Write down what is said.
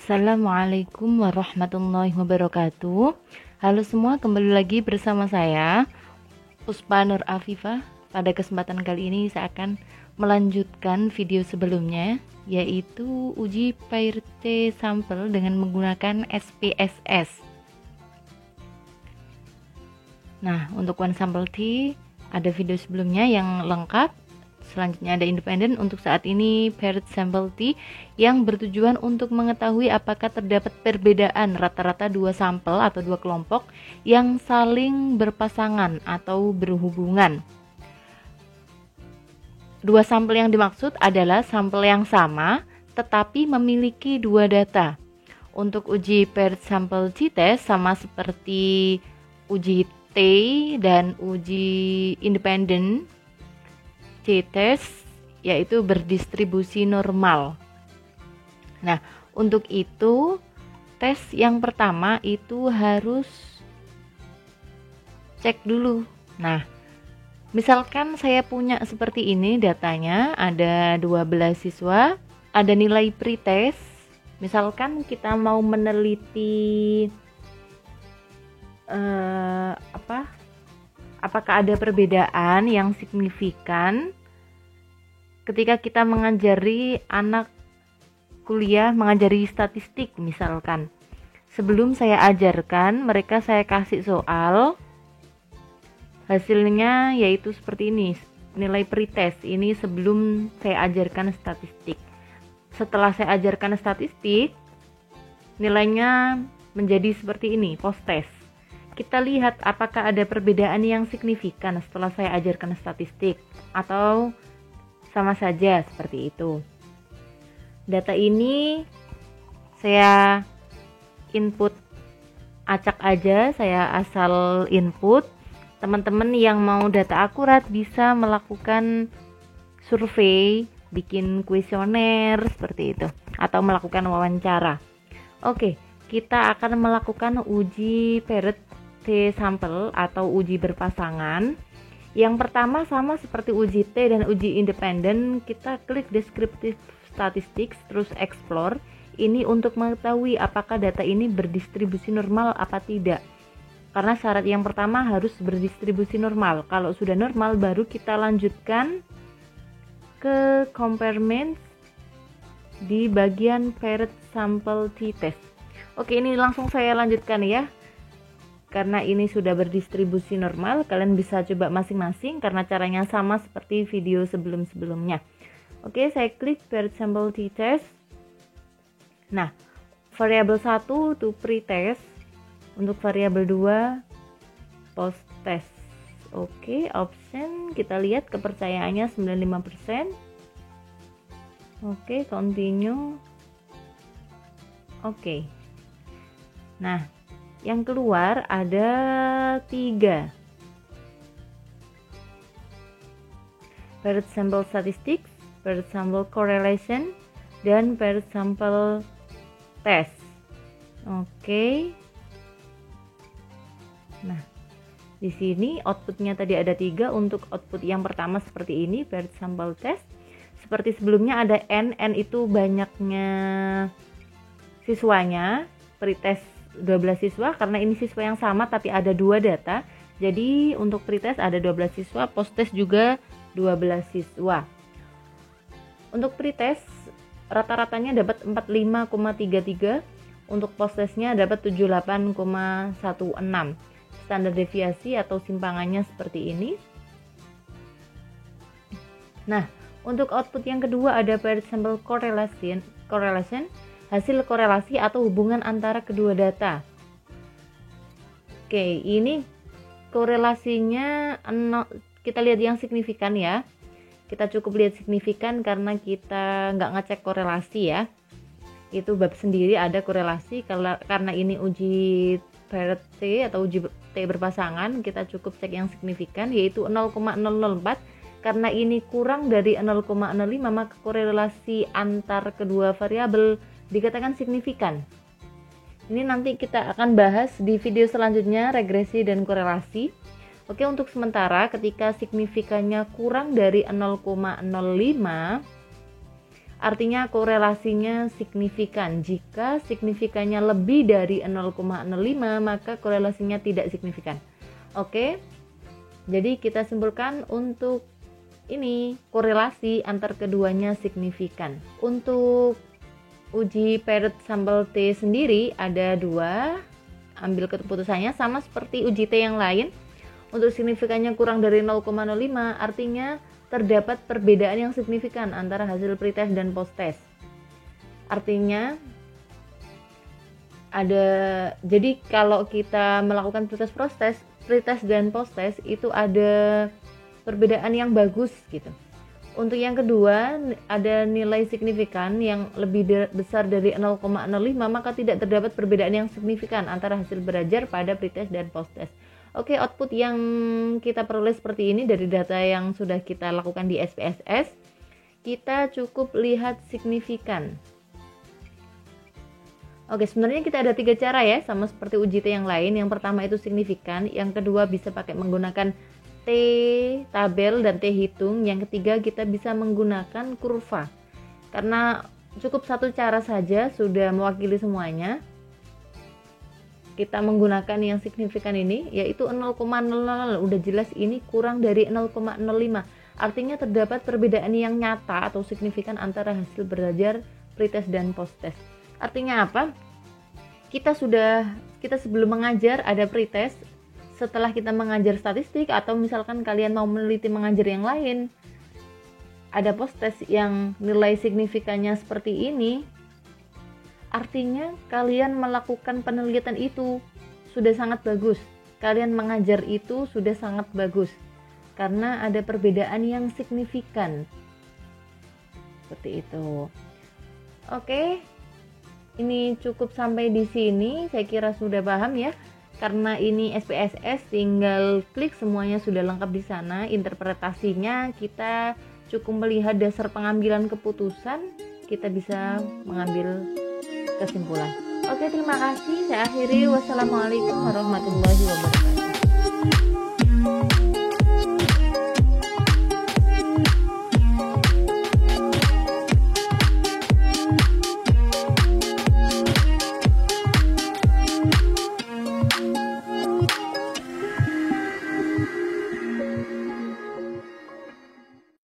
Assalamualaikum warahmatullahi wabarakatuh. Halo semua, kembali lagi bersama saya Puspa Nur Afifah. Pada kesempatan kali ini saya akan melanjutkan video sebelumnya, yaitu uji PRT sampel dengan menggunakan SPSS. Nah, untuk one sample T ada video sebelumnya yang lengkap. Selanjutnya ada independen. Untuk saat ini paired sample T yang bertujuan untuk mengetahui apakah terdapat perbedaan rata-rata dua sampel atau dua kelompok yang saling berpasangan atau berhubungan. Dua sampel yang dimaksud adalah sampel yang sama tetapi memiliki dua data. Untuk uji paired sample T test sama seperti uji T dan uji independen C-test, yaitu berdistribusi normal. Nah, untuk itu tes yang pertama itu harus cek dulu. Nah, misalkan saya punya seperti ini datanya, ada 12 siswa, ada nilai pretest. Misalkan kita mau meneliti apakah ada perbedaan yang signifikan ketika kita mengajari anak kuliah, mengajari statistik misalkan. Sebelum saya ajarkan, mereka saya kasih soal, hasilnya yaitu seperti ini, nilai pretest ini sebelum saya ajarkan statistik. Setelah saya ajarkan statistik, nilainya menjadi seperti ini, post test. Kita lihat apakah ada perbedaan yang signifikan setelah saya ajarkan statistik atau sama saja seperti itu. Data ini saya input acak aja, saya asal input. Teman-teman yang mau data akurat bisa melakukan survei, bikin kuesioner seperti itu, atau melakukan wawancara. Oke, kita akan melakukan uji paired T sampel atau uji berpasangan. Yang pertama sama seperti uji T dan uji independen, kita klik descriptive statistics terus explore. Ini untuk mengetahui apakah data ini berdistribusi normal apa tidak. Karena syarat yang pertama harus berdistribusi normal. Kalau sudah normal baru kita lanjutkan ke comparement di bagian paired sample T test. Oke, ini langsung saya lanjutkan ya. Karena ini sudah berdistribusi normal, kalian bisa coba masing-masing karena caranya sama seperti video sebelum-sebelumnya. Oke, saya klik paired sample T test. Nah, variabel 1 to pre-test, untuk variabel 2 post test. Oke, option kita lihat kepercayaannya 95%. Oke, continue. Oke. Nah, yang keluar ada 3. Paired sample statistics, paired sample correlation, dan paired sample test. Oke. Nah, di sini outputnya tadi ada 3. Untuk output yang pertama seperti ini, paired sample test. Seperti sebelumnya ada N itu banyaknya siswanya, pretest 12 siswa, karena ini siswa yang sama tapi ada 2 data. Jadi untuk pretest ada 12 siswa, post test juga 12 siswa. Untuk pretest rata-ratanya dapat 45,33, untuk post testnya dapat 78,16. Standar deviasi atau simpangannya seperti ini. Nah, untuk output yang kedua ada paired sample correlation, hasil korelasi atau hubungan antara kedua data. Oke, ini korelasinya kita lihat yang signifikan ya. Kita cukup lihat signifikan karena kita nggak ngecek korelasi ya. Itu bab sendiri ada korelasi. Karena ini uji paired T atau uji T berpasangan, kita cukup cek yang signifikan yaitu 0,004. Karena ini kurang dari 0,05 maka korelasi antar kedua variabel dikatakan signifikan. Ini nanti kita akan bahas di video selanjutnya, regresi dan korelasi. Oke, untuk sementara ketika signifikannya kurang dari 0,05 artinya korelasinya signifikan. Jika signifikannya lebih dari 0,05 maka korelasinya tidak signifikan. Oke, jadi kita simpulkan untuk ini korelasi antar keduanya signifikan. Untuk uji paired sampel T sendiri ada 2, ambil keputusannya sama seperti uji T yang lain. Untuk signifikannya kurang dari 0,05 artinya terdapat perbedaan yang signifikan antara hasil pretest dan post-test. Artinya jadi kalau kita melakukan pretest dan post-test itu ada perbedaan yang bagus gitu. Untuk yang kedua, ada nilai signifikan yang lebih besar dari 0,05 maka tidak terdapat perbedaan yang signifikan antara hasil belajar pada pretest dan post-test. Oke, output yang kita peroleh seperti ini dari data yang sudah kita lakukan di SPSS. Kita cukup lihat signifikan. Oke, sebenarnya kita ada 3 cara ya, sama seperti uji T yang lain. Yang pertama itu signifikan, yang kedua bisa pakai menggunakan T tabel dan T hitung, yang ketiga kita bisa menggunakan kurva. Karena cukup satu cara saja sudah mewakili semuanya. Kita menggunakan yang signifikan ini yaitu 0,00, udah jelas ini kurang dari 0,05. Artinya terdapat perbedaan yang nyata atau signifikan antara hasil belajar pretest dan post-test. Artinya apa? Kita sebelum mengajar ada pretest, setelah kita mengajar statistik atau misalkan kalian mau meneliti mengajar yang lain, ada post-test yang nilai signifikannya seperti ini, artinya kalian melakukan penelitian itu sudah sangat bagus. Kalian mengajar itu sudah sangat bagus karena ada perbedaan yang signifikan. Seperti itu. Oke. Ini cukup sampai di sini. Saya kira sudah paham ya. Karena ini SPSS, tinggal klik semuanya sudah lengkap di sana. Interpretasinya kita cukup melihat dasar pengambilan keputusan, kita bisa mengambil kesimpulan. Oke, terima kasih. Saya akhiri. Wassalamualaikum warahmatullahi wabarakatuh.